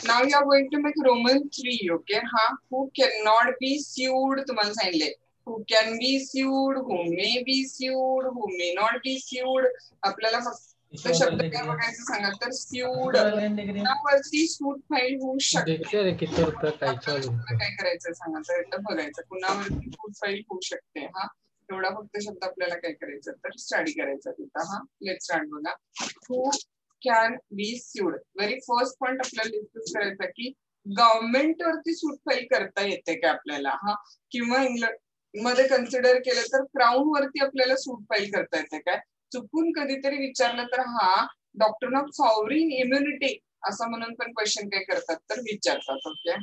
Now you are going to make Roman 3, okay? Who cannot be sued तुम्हाला सांगितले. Who can be sued, who may be sued, who may not be sued. आपल्याला फक्त शब्द काय बघायचं सांगा तर sued कुणावरती सूट फाईल होऊ शकते. काय करायचं सांगा तर इथं बघायचं कुणावरती सूट फाईल होऊ शकते. एवढा फक्त शब्द आपल्याला काय करायचं तर स्टडी करायचा तिथं. लेट स्टार्ट बघा. Who can be sued. Very first point आपल्याला डिस्कस करायचा की गव्हर्नमेंट वरती सूट फाईल करता येते का आपल्याला किंवा इंग्लंड मध्ये कन्सिडर केलं तर क्राऊन वरती आपल्याला सूट फाईल करता येते काय. चुकून कधीतरी विचारलं तर डॉक्टर ऑफ सॉव्हरीन इम्युनिटी असं म्हणून पण क्वेश्चन काय करतात तर विचारतात. ओके.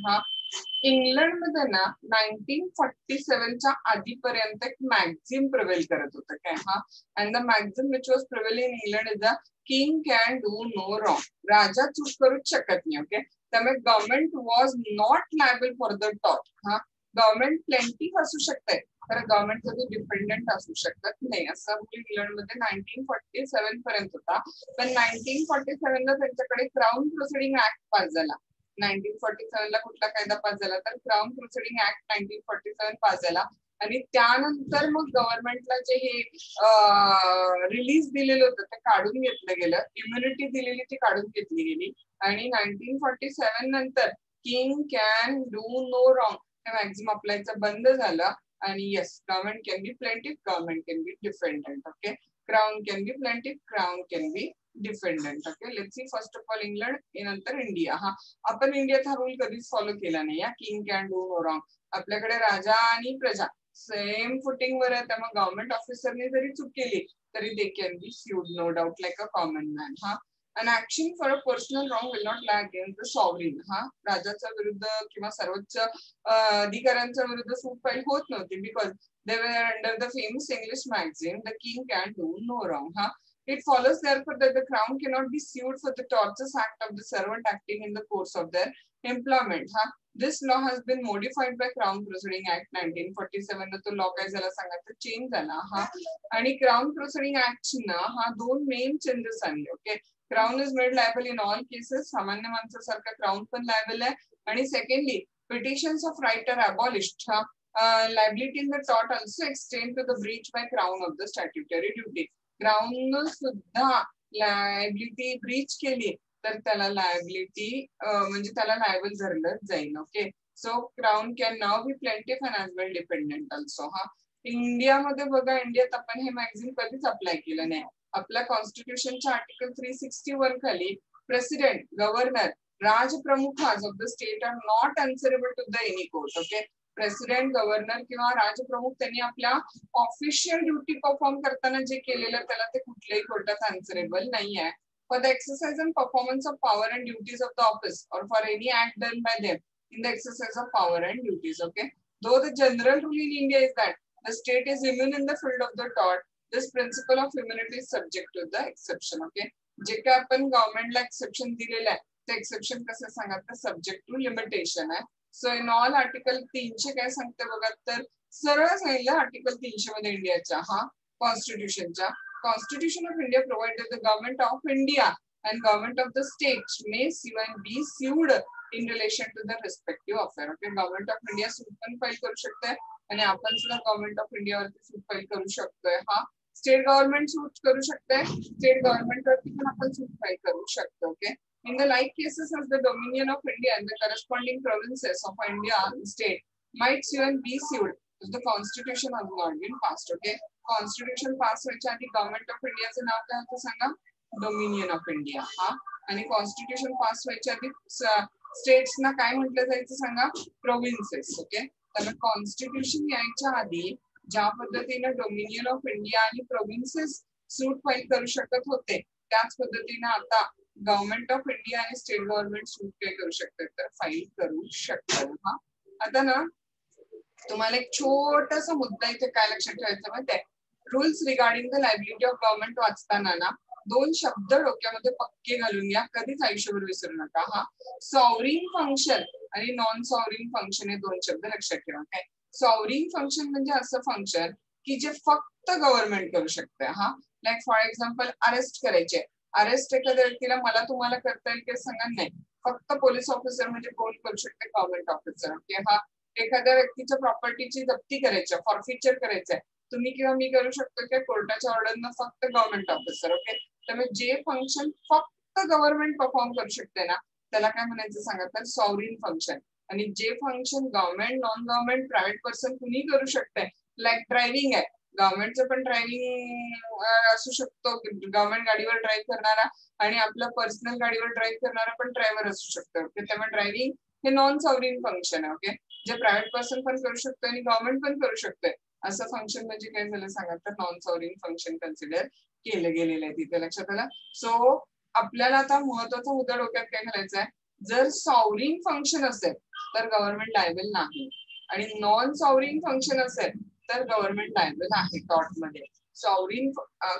इंग्लंड मध्ये ना 1947च्या आधीपर्यंत एक मॅगझिन प्रिव्हेल करत होतं काय. And the maxim which was prevail in England is the king can do no wrong. राजा चूक करूच शकत नाही. ओके. त्यामुळे government was not liable for the टॉट. गव्हर्नमेंट प्लेंटिफ असू शकते तर गव्हर्नमेंट कधी डिपेंडेंट असू शकत नाही. असं इंग्लंड मध्ये 1947 पर्यंत होता. पण 1947 ला त्यांच्याकडे क्राऊन प्रोसिडिंग ऍक्ट पास झाला. 1947 ला कुठला कायदा पास झाला तर क्राऊन प्रोसिडिंग ऍक्ट 1947 पास झाला. आणि त्यानंतर मग गव्हर्नमेंटला जे हे रिलीज दिलेलं होतं ते काढून घेतलं गेलं. इम्युनिटी दिलेली ती काढून घेतली गेली. आणि 1947 नंतर king can do no wrong हे मॅक्झिमम अप्लायचं बंद झालं. आणि yes government can be plaintiff, government can be defendant. Okay. Crown can be plaintiff, crown can be defendant. Okay. Let's see first of all England नंतर India. आपण इंडियात हा rule कधीच फॉलो केला नाही. King can do no wrong. आपल्याकडे राजा आणि प्रजा सेम फुटिंग वर आहे. त्यामुळे गव्हर्नमेंट ऑफिसरने जरी चूक केली तरी they can be sued no doubt like a common man. An action for a personal wrong will not lie against the sovereign. राजाच्या विरुद्ध किंवा सर्वोच्च अधिकाऱ्यांच्या विरुद्ध सूट फाईल होत नव्हती because they were under the famous English magazine the king can do no wrong. It follows therefore that the crown cannot be sued for the tortious act of the servant acting in the course of their employment. This law has been modified by Crown Proceeding Act 1947. तो law काय झाला सांगा तर change झाला. आणि crown proceeding act ना दोन main changes आणले. Okay. Crown is made liable in all cases. सामान्य माणसासारखा क्राऊन पण लायबल आहे. आणि secondly petitions of right abolished. Liability in the टॉट also extend to the breach by crown of the statutory duty. Crown सुद्धा liability breach केली तर त्याला लायबिलिटी म्हणजे त्याला लायबल धरलं जाईल. Okay. So crown can now be plaintiff and as well dependent also. इंडियामध्ये बघा इंडियात आपण हे मॅगझिन कधीच अप्लाय केलं नाही. आपल्या कॉन्स्टिट्यूशनच्या आर्टिकल 361 खाली president, governor, Rajpramukh of the state are not answerable to the any court. Okay. President, governor किंवा राजप्रमुख त्यांनी आपल्या ऑफिशियल ड्युटी परफॉर्म करताना जे केलेलं त्याला ते कुठल्याही कोर्टात आन्सरेबल नाही आहे. For the exercise and performance of power and duties of the office or for any act done by them in the exercise of power and duties. Okay. Though the general rule in India is that the state is immune in the field of the tort, this principle of immunity is subject to the exception. Okay. जे काय आपण गव्हर्नमेंटला exception दिलेलं आहे ते exception कसं सांगा तर subject to limitation आहे. सो इन ऑल आर्टिकल 300 काय सांगते बघा तर सरळ सांगितलं आर्टिकल 300 मध्ये इंडियाच्या कॉन्स्टिट्यूशनच्या Constitution of India provides that the government of India and government of the states may sue and be sued in relation to the respective affair. Okay, government of India सूट पण file करू शकते आणि आपण सुद्धा government of India वरती सूट file करू शकतोय. State government सूट करू शकते, स्टेट गव्हर्नमेंट वरती पण आपण सूट फाईल करू शकतो. Okay. In the like cases as the Dominion of India and the corresponding provinces of India state might sue and be sued if the constitution has not been passed. Okay. Constitution pass व्हायच्या आधी government of इंडियाचं नाव काय होतं सांगा dominion of India. आणि constitution pass व्हायच्या आधी स्टेट्सना काय म्हटलं जायचं सांगा प्रोव्हिन्सेस. ओके. त्यामुळे कॉन्स्टिट्यूशन यायच्या आधी ज्या पद्धतीने डोमिनियन ऑफ इंडिया आणि प्रोव्हिन्सेस सूट फाईल करू शकत होते त्याच पद्धतीने आता गव्हर्नमेंट ऑफ इंडिया आणि स्टेट गव्हर्नमेंट सूट काय करू शकतात तर फाईल करू शकतात. आता ना तुम्हाला एक छोटासा मुद्दा इथे काय लक्षात ठेवायचं माहिती आहे. Rules regarding the liability of government वाचताना ना दोन शब्द डोक्यामध्ये पक्के घालून घ्या, कधीच आयुष्यभर विसरू नका. सॉव्हरीन फंक्शन आणि नॉन सॉव्हरीन फंक्शन हे दोन शब्द लक्षात ठेवा. काय सॉव्हरीन फंक्शन म्हणजे असं फंक्शन की जे फक्त गव्हर्नमेंट करू शकते. लाईक फॉर एक्झाम्पल अरेस्ट करायचे, अरेस्ट एखाद्या व्यक्तीला मला तुम्हाला करता येईल की सांगा, नाही. फक्त पोलीस ऑफिसर म्हणजे कोण करू शकते, गव्हर्नमेंट ऑफिसर. ओके. हा एखाद्या व्यक्तीच्या प्रॉपर्टीची जप्ती करायची, फॉरफिचर करायचंय, तुम्ही किंवा मी करू शकतो की कोर्टाच्या ऑर्डरनं फक्त गव्हर्नमेंट ऑफिसर. ओके. त्यामुळे जे फंक्शन फक्त गव्हर्नमेंट परफॉर्म करू शकते ना त्याला काय म्हणायचं सांगा, तर सॉव्हरीन फंक्शन. आणि जे function government, non government, private person कुणी करू शकते, लाईक ड्रायव्हिंग आहे, गव्हर्नमेंटचं पण ड्रायव्हिंग असू शकतो, गव्हर्नमेंट गाडीवर ड्राईव्ह करणारा आणि आपलं पर्सनल गाडीवर ड्राईव्ह करणारा पण ड्रायव्हर असू शकतो. त्यामुळे ड्रायव्हिंग हे नॉन सॉव्हरीन फंक्शन आहे. ओके. जे प्रायव्हेट पर्सन पण करू शकतो आणि गव्हर्नमेंट पण करू शकतोय असं फंक्शन म्हणजे काय झालं सांगा, तर नॉन सॉव्हरीन फंक्शन कन्सिडर केलं गेलेलं आहे. तिथे लक्षात आलं. सो आपल्याला आता महत्वाचा मुद्दा डोक्यात काय घालायचा आहे, जर सॉव्हरीन फंक्शन असेल तर गव्हर्नमेंट लायबल नाही, आणि नॉन सॉव्हरीन फंक्शन असेल तर गव्हर्नमेंट लायबल आहे टॉर्ट मध्ये. सॉव्हरीन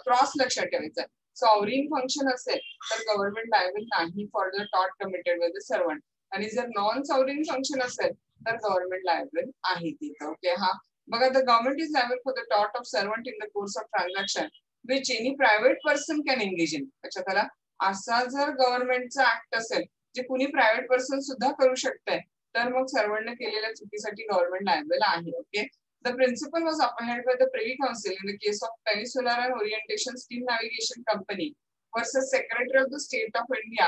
क्रॉस लक्षात ठेवायचं, सॉव्हरीन फंक्शन असेल तर गव्हर्नमेंट लायबल नाही for the tort committed by the servant, आणि जर नॉन सॉव्हरीन फंक्शन असेल तर गव्हर्नमेंट लायबल आहे तिथं. ओके. हा बघा, the government is liable for the tort of servant in the course of transaction which any private person can engage in. लक्षात आला. असा जर गव्हर्नमेंटचा ऍक्ट असेल जे कुणी प्रायव्हेट पर्सन सुद्धा करू शकतंय तर मग सर्वंटने केलेल्या चुकीसाठी गव्हर्नमेंट लायबल आहे. Okay. The principle was upheld by the Privy Council in the case of Peninsular and Orientation Steam Navigation Company versus Secretary of the State of India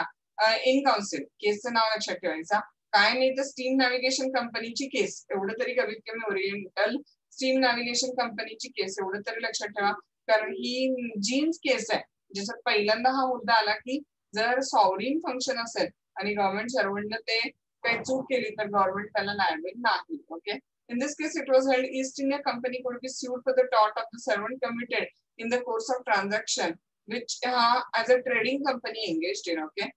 in Council. केसचं नाव लक्षात ठेवायचा. काय नाही तर स्टीम नॅव्हिगेशन कंपनीची केस, एवढं तरी कमीत कमी ओरिएंटल स्टीम नॅव्हिगेशन कंपनीची केस एवढं तरी लक्षात ठेवा, कारण ही जीन्स केस आहे. जसं पहिल्यांदा हा मुद्दा आला की जर सॉव्हरीन फंक्शन असेल आणि गव्हर्नमेंट सर्वंटने ते काही चूक केली तर गव्हर्नमेंट त्याला लायबल नाही. Okay. In this case, it was held East India Company could be sued for the tort of the servant committed in the course of transaction, which as a trading company engaged in. Okay.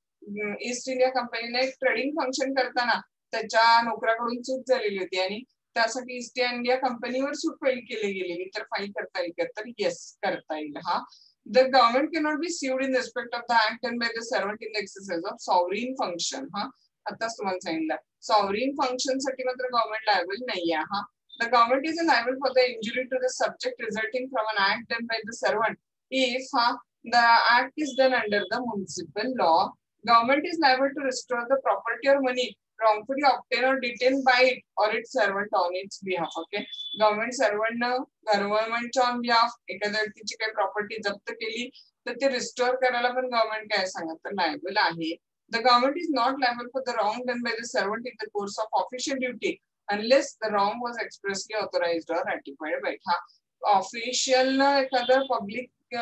East India कंपनीने एक trading function करताना त्याच्या नोकराकडून चूक झालेली होती आणि त्यासाठी east India कंपनीवर सूट फाईल केली गेलेली, तर फाईल करता येईल का, तर येस करता येईल. हा The government cannot be sued in respect of the act done by the servant in the exercise of sovereign function. हा आताच तुम्हाला सांगितलं, सॉव्हरीन फंक्शन साठी मात्र गव्हर्नमेंट लायबल नाहीये. हा The government is liable for the injury to the subject resulting from an act done by the servant if the act is done under the municipal law. Government is liable to restore the property or money wrongfully obtained or detained by it or its servant on its behalf. Okay. गव्हर्नमेंटच्या on behalf एखाद्या व्यक्तीची काही property जप्त केली तर ते restore करायला पण गव्हर्नमेंट काय सांगत तर लायबल आहे. The government is not liable for the wrong done by the servant in the course of official duty unless the wrong was expressly authorized or ratified by it. Official एखादं public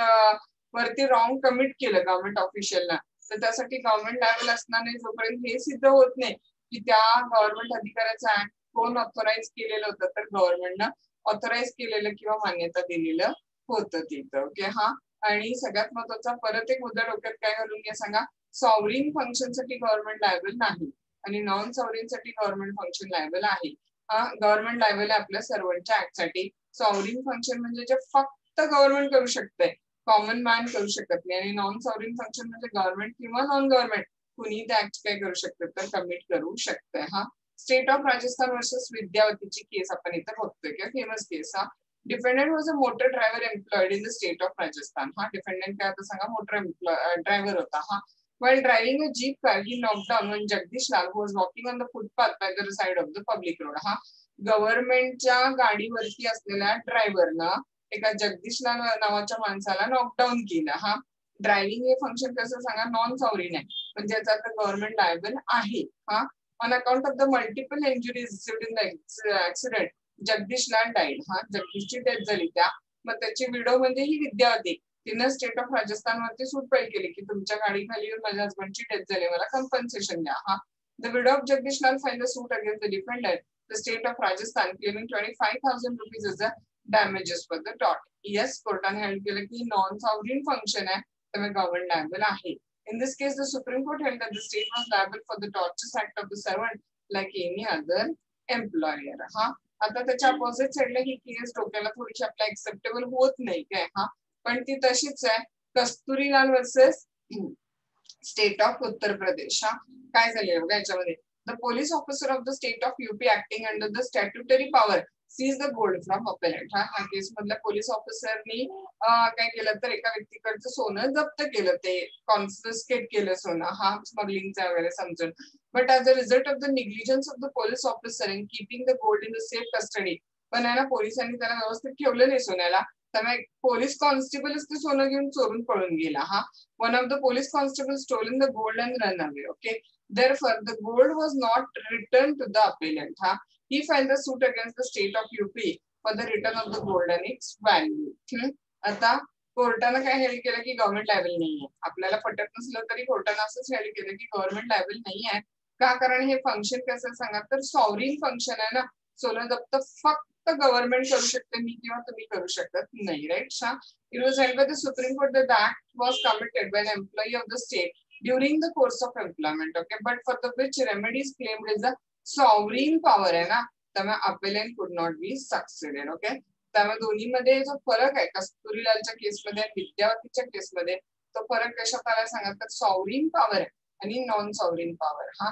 वरती wrong commit केलं government ऑफिशियलना तर त्यासाठी government liable असणार नाही जोपर्यंत हे सिद्ध होत नाही की त्या गव्हर्नमेंट अधिकाऱ्याचा ऍक्ट कोण ऑथोराइज केलेलं होतं, तर गव्हर्नमेंटनं ऑथोराइज केलेलं किंवा मान्यता दिलेलं होतं तिथं. ओके. हा आणि सगळ्यात महत्वाचा परत एक मुद्दा डोक्यात काय घालून घ्या सांगा, सॉव्हरीन फंक्शन साठी गव्हर्नमेंट लायबल नाही आणि नॉन सॉव्हरीन साठी गव्हर्नमेंट फंक्शन लायबल आहे. हा गव्हर्नमेंट लायबल आहे आपल्या सर्वांच्या ऍक्ट साठी. सॉव्हरीन फंक्शन म्हणजे जे फक्त गव्हर्नमेंट करू शकते, कॉमन मॅन करू शकत नाही, आणि नॉन सॉव्हरीन फंक्शन म्हणजे गव्हर्नमेंट किंवा नॉन गव्हर्नमेंट कुणी ते ऍक्ट काय करू शकतात तर कमिट करू शकते. हा स्टेट ऑफ राजस्थान वर्सेस विद्यावतीची केस आपण इथे बघतोय की फेमस केस. हा defendant was a motor driver employed in the state of Rajasthan. हा डिफेंडेंट काय होता सांगा, मोटर ड्रायव्हर होता. हा while driving a jeep car he knocked down when Jagdish Lal who was walking on the footpath by the side of the public road. हा गव्हर्नमेंटच्या गाडीवरती असलेल्या ड्रायव्हरनं एका जगदीश लाल नावाच्या माणसाला नॉकडाऊन केलं. हा ड्रायव्हिंग हे फंक्शन कसं सांगा, नॉन सॉव्हरीन आहे म्हणजे याचा आता गव्हर्नमेंट लायबल आहे. हा on account of the multiple injuries received in the accident Jagdish लाल डाईड. हा जगदीशची डेथ झाली त्या, मग त्याची विडो म्हणजे ही विद्यावती, तिनं स्टेट ऑफ राजस्थान वरती सूट फाईल केली की तुमच्या गाडीखाली माझ्या हसबंडची डेथ झाली, मला कंपन्सेशन द्या. हा द विडो ऑफ जगदीश लाल file the suit against the defender the state of Rajasthan claiming 25,000 rupees as a damages for the टॉट. येस, कोर्टाने हेल्ड केलं की नॉन सॉव्हरीन फंक्शन आहे त्यामुळे गव्हर्नमेंट लायबल आहे. In this case, the Supreme Court held that the state was liable for the tortious act of the servant like any other employer. हा आता त्याच्या अपोजिट साइडला ही केस डोक्याला थोडीशी आपल्या एक्सेप्टेबल होत नाही काय. हा पण ती तशीच आहे, कस्तुरीलाल versus state of Uttar Pradesh. हा काय झाले बघा याच्यामध्ये, the police officer of the state of UP acting under the statutory power seize the gold from appellant. हा केस मधल्या पोलीस ऑफिसरनी काय केलं तर एका व्यक्तीकडचं सोनं जप्त केलं, ते कॉन्फिस्केट केलं सोनं, हा स्मगलिंगचा वगैरे समजून. But as a result of the negligence of the police officer in keeping the gold in the safe custody, पण आहे ना पोलिसांनी त्याला व्यवस्थित ठेवलं नाही सोन्याला, त्यामुळे पोलीस कॉन्स्टेबलच ते सोनं घेऊन चोरून पळून गेला. हा one of the police constable stolen the gold and run away. Okay, therefore the gold was not returned to the appellant. He filed the suit against the state of UP for the return of the gold and its value. आता कोर्टानं काय held केलं की government liable नाहीये. आपल्याला पटत नसलं तरी कोर्टानं असंच हेल्ड केलं की गव्हर्नमेंट लायबल नाहीये. का? कारण हे फंक्शन कसं सांगा तर सॉवरिन फंक्शन आहे ना, सोनं जप्त फक्त गव्हर्नमेंट करू शकते, मी किंवा तुम्ही करू शकत नाही. Right. It was held by the Supreme Court that the act was committed by an employee of the state during the course of employment. Okay, but for the which remedies claimed is a sovereign power आहे ना, त्यामुळे appellant could not be succeeded. Okay, त्यामुळे दोन्ही मध्ये जो फरक आहे कस्तुरीलालच्या केसमध्ये आणि विद्यावतीच्या केसमध्ये, तो फरक कशात आला सांगा तर सॉवरिन पॉवर आणि नॉन सॉवरिन पॉवर. हा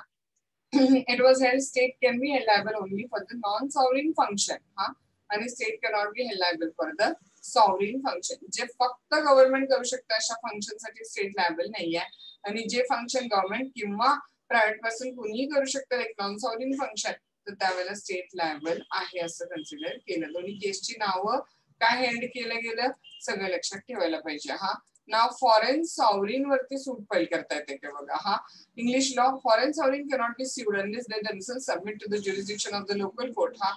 it was held state can be held liable only for the non sovereign function. हा आणि state cannot be held liable for the sovereign function. जे फक्त गव्हर्नमेंट करू शकतं अशा फंक्शन साठी स्टेट लायबल नाहीये, आणि जे फंक्शन गव्हर्नमेंट किंवा प्रायव्हेट पर्सन कुणीही करू शकतं एक नॉन सॉवरिन फंक्शन, तर त्यावेळेला स्टेट लायबल आहे असं कन्सिडर केलं. दोन्ही केसची नावं काय हेल्ड केलं गेलं सगळं लक्षात ठेवायला पाहिजे. हा नाव फॉरेन सॉवरिन वरती सूट फाईल करता येते का बघा. हा English law foreign sovereign cannot be sued unless they themselves submit to the jurisdiction of the local court. हा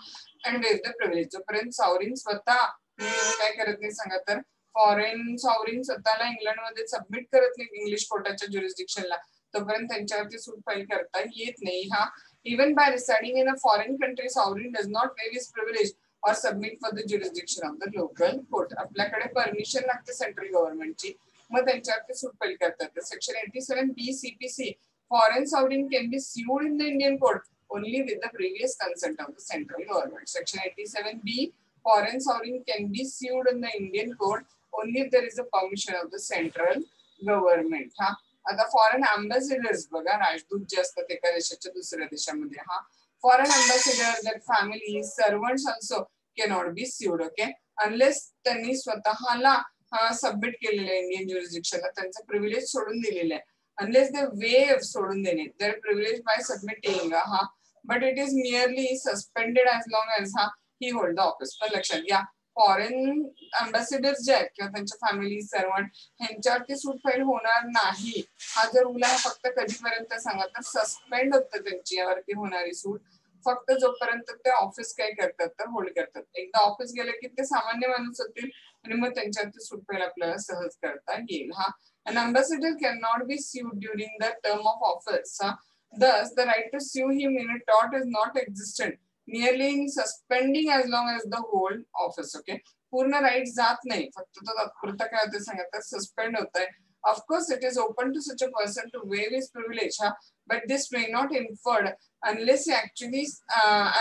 and waive the privilege. जोपर्यंत सॉवरिन स्वतः काय करत नाही सांगा तर फॉरेन सॉवरिन स्वतःला इंग्लंड मध्ये सबमिट करत नाही इंग्लिश कोर्टाच्या ज्युरिस्डिक्शनला, तोपर्यंत त्यांच्यावरती सूट फाईल करता येत नाही. हा even bye residing in a foreign country sovereign does not wave his privilege or submit for the jurisdiction of the local court. आपल्याकडे परमिशन लागते सेंट्रल गव्हर्नमेंटची, मग त्यांच्यावरती सूट फाईल करतात. Section 87B CPC foreign sovereign can be sued in the Indian court only with the previous consent of the central government. Section 87B foreign sovereign can be sued in the Indian court only if there is a permission of the central government. हा आता foreign अँबॅसिडर्स बघा, राजदूत जे असतात एका देशाच्या दुसऱ्या देशामध्ये, हा foreign ambassador, their families, servants also cannot be sued. Okay, unless त्यांनी स्वतःला सबमिट केलेलं आहे इंडियन ज्युरिस्डिक्शनला, त्यांचं प्रिव्हिलेज सोडून दिलेलं आहे. unless they waive सोडून देणे their privilege by submitting. हा but it is merely suspended as long as he hold the office. पण लक्षात घ्या फॉरेन अँबॅसिडर्स जे आहेत किंवा त्यांच्या फॅमिली सर्वंट ह्यांच्यावरती सूट फाईल होणार नाही. हा जर रूल आहे फक्त कधीपर्यंत सांगा तर सस्पेंड होतं त्यांची यावरती होणारी सूट, फक्त जोपर्यंत ते ऑफिस काय करतात तर होल्ड करतात. एकदा ऑफिस गेले की ते सामान्य माणूस होतील आणि मग त्यांच्यावरती सूट फाईल आपल्याला सहज करता येईल. हा an ambassador cannot be sued during the term of office. Thus the right to sue him in a tort is not existent, merely in suspending as long as the whole office. Okay, पूर्ण right जात नाही, फक्त तो तात्पुरता काय होतं सांगा तर सस्पेंड होत आहे. Of course, it is open to such a person to waive his privilege, but this may not inferred unless he actually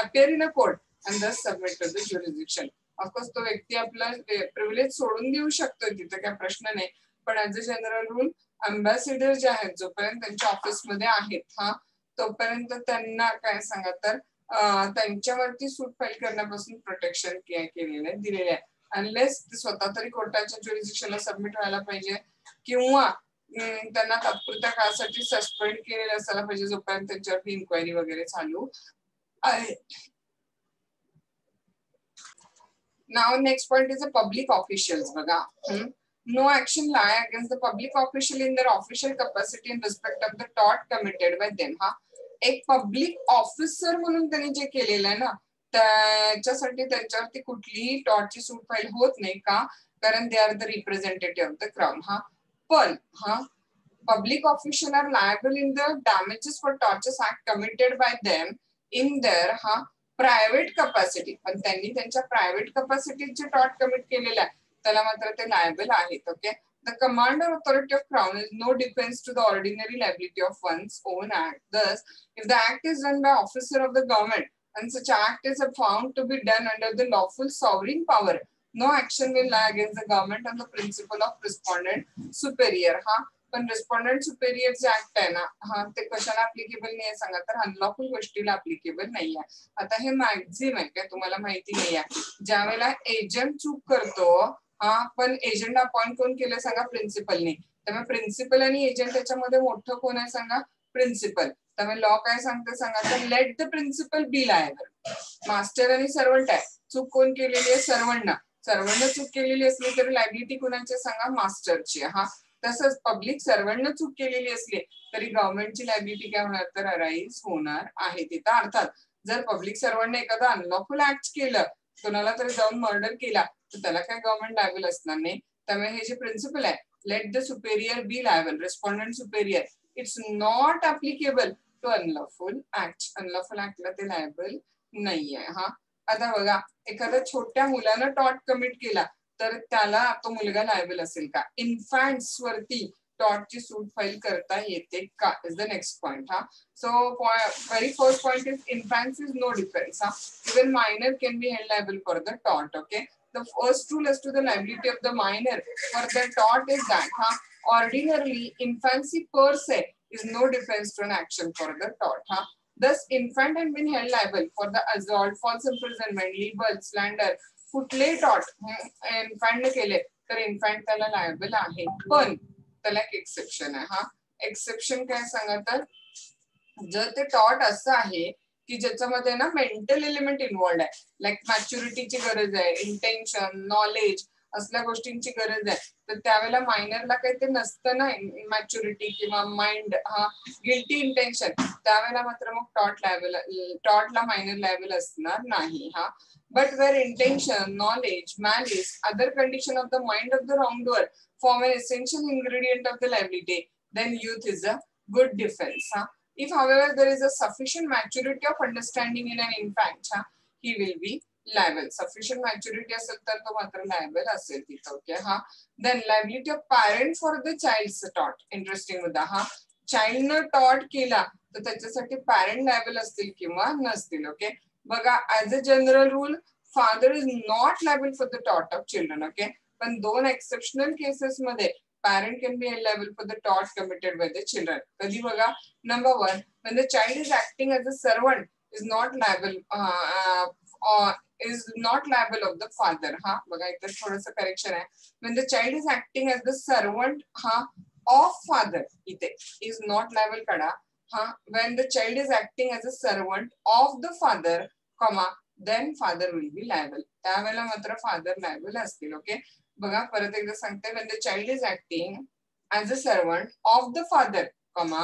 appear in a court and thus submit to the jurisdiction. Of course, तो व्यक्ती आपला privilege सोडून देऊ शकतो, तिथे काय प्रश्न नाही, पण as a general rule ambassador जे आहेत जोपर्यंत त्यांच्या ऑफिसमध्ये आहेत हा तोपर्यंत त्यांना काय सांगा तर त्यांच्यावरती सूट फाईल करण्यापासून प्रोटेक्शन केलेले दिलेले आहे. अनलेस ते स्वतः तरी कोर्टाच्या ज्युरिस्डिक्शनला सबमिट व्हायला पाहिजे किंवा त्यांना तात्पुरत्या काळासाठी सस्पेंड केलेलं असायला पाहिजे जोपर्यंत त्यांच्यावरती इन्क्वायरी वगैरे चालू आहे. Now next point is the public officials. बघा no action lie against the public official in their official capacity in respect of the tort committed by them. हा एक पब्लिक ऑफिसर म्हणून त्यांनी जे केलेलं आहे ना त्याच्यासाठी त्यांच्यावरती कुठलीही टॉर्टची सूट फाईल होत नाही. का? कारण they are the representative of the crown. हा पण public official are liable in the damages for tortious act committed by them in their private capacity. पण त्यांनी त्यांच्या प्रायव्हेट कॅपॅसिटीत जे टॉर्ट कमिट केलेलं आहे त्याला मात्र ते लायबल आहेत. Okay, the commander authority of crown is no defense to the ordinary liability of one's own act. Thus, if the act is done by officer of the government and such act is found to be done under the lawful sovereign power, no action will lie against the government on the principle of respondent superior. पण respondent superior जे act आहे ना हा ते कशाला applicable नाही आहे सांगा तर अनलॉफुल गोष्टीला ऍप्लिकेबल नाही आहे. आता हे मॅक्झिम आहे काय तुम्हाला माहिती नाही आहे. ज्या वेळेला एजंट चूक करतो हा पण एजंट अपॉइंट कोण केलं सांगा प्रिन्सिपलने. त्यामुळे प्रिन्सिपल आणि एजंट याच्यामध्ये मोठं कोण आहे सांगा प्रिन्सिपल. त्यामुळे लॉ काय सांगते सांगा तर let the principal be liable. Master आणि सर्वंट आहे चूक कोण केलेली आहे सर्वंटनं. सर्वंटनं चूक केलेली असली तरी लायबिलिटी कुणाची सांगा मास्टरची. हा तसंच पब्लिक सर्वंटनं चूक केलेली असली तरी गव्हर्नमेंटची लायबिलिटी काय होणार तर अराईज होणार आहे. तिथं अर्थात जर पब्लिक सर्वंटने एखादा अनलॉफुल ऍक्ट केलं कोणाला तरी जाऊन मर्डर केला तर त्याला काय गव्हर्नमेंट लायबल असणार नाही. त्यामुळे हे जे प्रिन्सिपल आहे let the superior be liable respondent superior it's not applicable to unlawful act. Unlawful ऍक्टला ते लायबल नाहीये. हा आता बघा एखाद्या छोट्या मुलानं टॉर्ट कमिट केला तर त्याला तो मुलगा लायबल असेल का. इन्फॅन्ट्स वरती टॉर्टची सूट फाईल करता येते का इज द नेक्स्ट पॉइंट. हा so very first point is infants is no defence. हा even minor can be held liable for the tort. Okay the first rule as to the liability of the minor for the tort is that ordinarily infancy per se is no defense to an action for the tort. Thus infant has been held liable for the assault, false imprisonment, libel, slander, कुठले tort infant ने केले तर infant त्याला liable आहे. पण त्याला एक exception आहे. हा एक्सेप्शन काय सांगा तर जर ते टॉर्ट असं आहे की ज्याच्यामध्ये ना मेंटल एलिमेंट इन्व्हॉल्ड आहे लाईक मॅच्युरिटीची गरज आहे इंटेन्शन नॉलेज असल्या गोष्टींची गरज आहे तर त्यावेळेला मायनरला काही ते नसतं ना मॅच्युरिटी किंवा माइंड हा गिल्टी इंटेन्शन त्यावेळेला मात्र मग टॉर्टला मायनर लायबल असणार नाही. हा but where intention knowledge malice other condition of the mind of the wrongdoer form an essential ingredient of the liability then youth is a good defense. If however there is a sufficient maturity of understanding in an infant, he will be liable. Sufficient maturity असेल तर तो मात्र liable असेल तिथं. Okay हा then liability of parent for the child's tort. Interesting मुद्दा. हा child न टॉर्ट केला तर त्याच्यासाठी पॅरेंट लायबल असतील किंवा नसतील. ओके बघा as a general rule father is not liable for the tort of children. Okay पण दोन एक्सेप्शनल केसेस मध्ये parent can be held liable for the tort committed by the children. कधी बघा number one when the child is acting as a servant is not liable of the father. हा बघा इथे थोडंसं correction आहे. when the child is acting as the servant हा of father इथे is not liable काढा. हा when the child is acting as a servant of the father comma then father will be liable. त्यावेळेला मात्र father liable असतील. Okay बघा परत एकदा सांगते when the child is acting as a servant of the father comma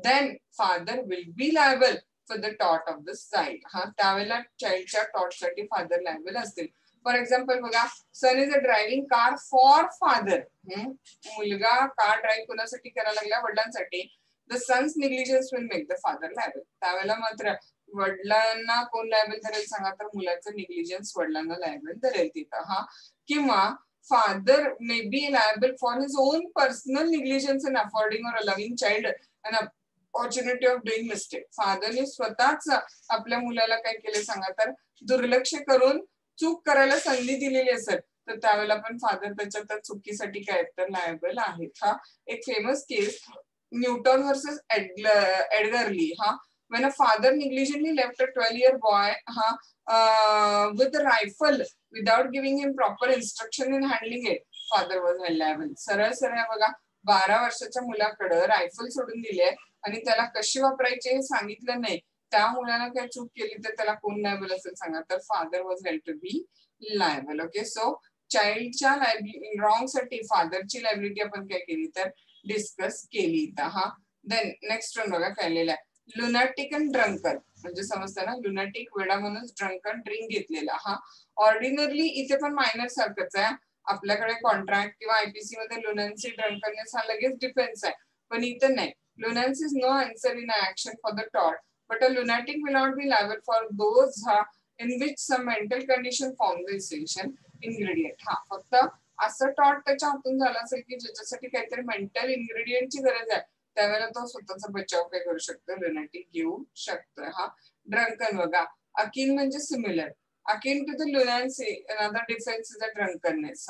then father will be liable for the tort of the child. हा त्यावेळेला चाइल्डच्या टॉर्ट साठी फादर लायबल असतील. फॉर एक्झाम्पल बघा son is a driving car for father. मुलगा car drive कोणासाठी करायला लागला वडिलांसाठी the son's negligence will make the father liable. त्यावेळेला मात्र वडिलांना कोण लायबल धरेल सांगा तर मुलाचं निग्लिजन्स वडिलांना लायबल धरेल तिथं. हा किंवा father may be liable for his own personal negligence in affording or allowing child an opportunity of doing mistake. फादरने स्वतःच आपल्या मुलाला काय केले सांगा तर दुर्लक्ष करून चूक करायला संधी दिलेली असेल तर त्यावेळेला पण फादर त्याच्या चुकीसाठी काय तर लायबल आहेत. हा एक फेमस केस न्यूटन वर्सेस एडगरली. हा when a father negligently left a 12-year boy with a rifle without giving him proper instruction in handling it, father was held liable. सरळ सरळ बघा 12 वर्षाच्या मुलाकडे रायफल सोडून दिले आणि त्याला कशी वापरायची हे सांगितलं नाही त्या मुलानं काय चूक केली तर त्याला कोण लायबल असेल सांगा तर father was held to be liable. Okay so चाइल्डच्या रॉंग साठी फादरची लायबिलिटी आपण काय केली तर डिस्कस केली. हा देन नेक्स्ट वन बघा काय लिहिलंय लुनाटिक अँड ड्रंकन म्हणजे समजतं ना लुनाटिक वेडा म्हणून ड्रंकन ड्रिंक घेतलेला. हा ऑर्डिनरली इथे पण मायनर सारखंच आहे. आपल्याकडे कॉन्ट्रॅक्ट किंवा आयपीसी मध्ये लुनन्सी ड्रंकनेस हा लगेच डिफेन्स आहे पण इथं नाही. Lunacy is no answer in action for the tort but a lunatic will not be liable for those in which some mental condition form the essential ingredient. हा फक्त असं टॉर्ट त्याच्या हातून झाला असेल की ज्याच्यासाठी काहीतरी मेंटल इन्ग्रेडियंटची गरज आहे त्यावेळेला तो स्वतःचा बचाव काय करू शकतो लुनाटिक घेऊ शकतो. हा ड्रंकन बघा अकिन म्हणजे similar akin to the lunacy another defense is a drunkenness.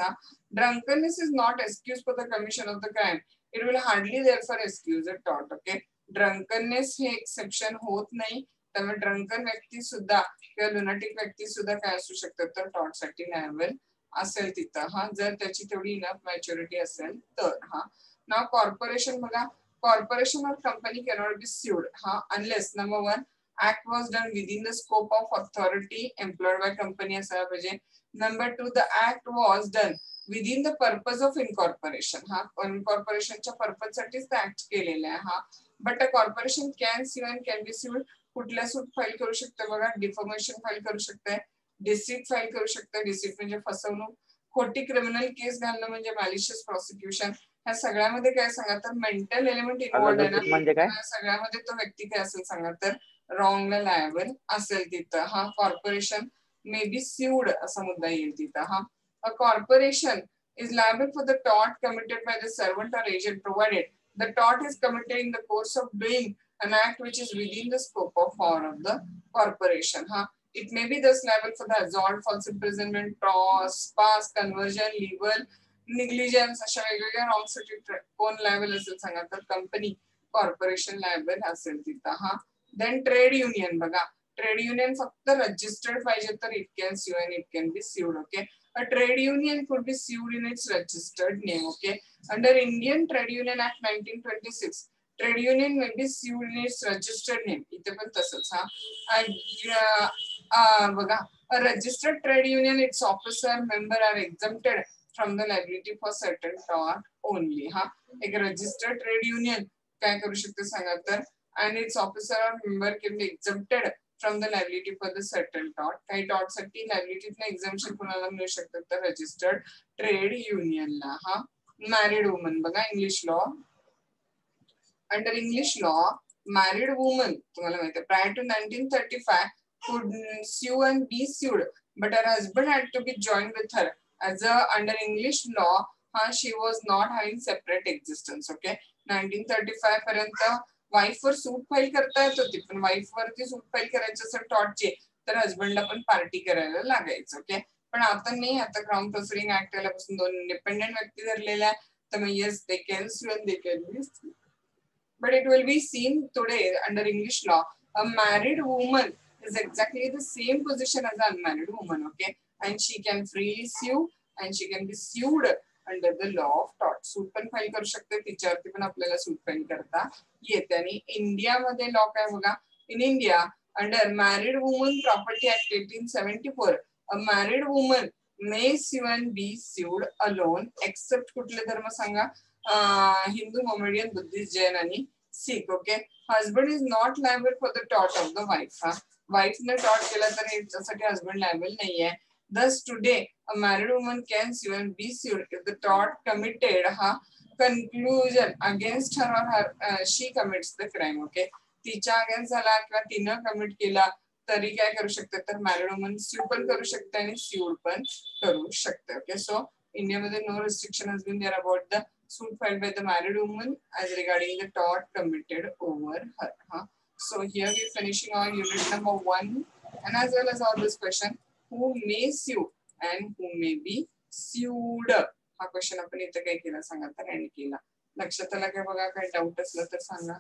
Drunkenness is not excuse for the commission of the crime it will hardly therefore excuse a टॉट. ओके, ड्रंकननेस हे exception होत नाही. त्यामुळे drunken व्यक्ती सुद्धा किंवा lunatic व्यक्ती सुद्धा काय असू शकतात तर टॉट साठी लायबल असेल तिथं. हा, जर त्याची तेवढी इनफ मॅच्युरिटी असेल तर. हा, नाव कॉर्पोरेशन बघा, corporation or company cannot be sued unless number one act was done within the scope of authority employed by company असायला पाहिजे. number two the act was done within the purpose of incorporation. इनकॉर्पोरेशनच्या purpose साठीच ते act केलेलं आहे. But a corporation can sue and can be sued. कुठल्या सूट file करू शकते बघा, डिफॉर्मेशन फाईल करू शकते, डिसीट फाईल करू शकते. डिसीट म्हणजे फसवणूक, खोटी क्रिमिनल केस घालणं म्हणजे मॅलिशियस प्रॉसिक्युशन. ह्या सगळ्यामध्ये काय सांगा तर मेंटल एलिमेंट इन्व्हॉल्ड आहे ना, म्हणजे काय? सगळ्यामध्ये तो व्यक्ती काय असेल सांगा तर रॉंगला लायबल असेल तिथं. कॉर्पोरेशन मे बी स्यूड असा मुद्दा येईल तिथं. A corporation is liable for the टॉट committed by the servant or agent provided the tort is committed in the course of doing an act which is within the scope of power of the corporation. It may be thus liable for the assault, false imprisonment, trespass, conversion, legal negligence अशा वेगवेगळ्या wrong साठी कोण liable असेल सांगा तर company corporation liable असेल तिथं. Then trade union बघा, ट्रेड युनियन फक्त रजिस्टर्ड पाहिजे तर it can sue and it can be sued. Okay, a trade union could be sued in its registered name. Okay, under Indian Trade Union Act 1926 trade union may be sued in its registered name. इथे पण तसंच. बघा, a registered trade union its officer member are exempted from the liability for certain tort only. एक registered trade union काय करू शकते सांगा तर and its officer or member can be exempted from the liability for the certain tort. काही tort साठी liability exemption कोणाला मिळू शकतं तर registered trade union ला. married woman बघा, English law. Under English law, married woman तुम्हाला माहिती आहे prior to 1935 could sue and be sued, but her husband had to be joined with her as a under English law. She was not having separate existence. Okay, 1935 पर्यंत wife वर सूट file करता येत होती, पण wife वरती सूट file करायची असेल टॉटचे तर हसबंडला पण पार्टी करायला लागायचं. ओके, पण आता नाही, आता क्राऊन प्रोसिडिंग ऍक्ट आल्यापासून दोन इंडिपेंडेंट व्यक्ती धरलेल्या आहे. तर मग yes they can sue and they can be sued. But it will be seen today under English law, a married woman is exactly the same position as an unmarried woman. Okay, and she can freely sue and she can be sued under the law of tort. सूट पण file करू शकते, तिच्यावरती पण आपल्याला सूट file करता येते. आणि इंडियामध्ये law काय बघा, in India under married woman property act 1874 a married woman may sue and be sued alone except कुठले धर्म सांगा, हिंदू, मोमेडियन, बुद्धिस्ट, जैन आणि Sikh. Okay, husband is not liable for the टॉट ऑफ द वाईफ. वाईफने टॉट केला तर याच्यासाठी हस्बंड लायबल नाहीये. Thus today a married woman can sue and be sued if the tort committed conclusion against her or her she commits the crime. Okay, तिच्या against झाला किंवा तिनं कमिट केला तरी काय करू शकते तर मॅरिड वुमन स्यू पण करू शकते आणि स्यूड पण करू शकते. ओके, सो इंडियामध्ये no restriction has been there about the suit filed by the married woman as regarding the tort committed over her. So here we are finishing our unit number 1 and as well as all this question who may sue and who may be sued. हा question आपण इथे काय केला सांगा तर end केला. लक्षात आला काय बघा, काही डाऊट असलं तर सांगा.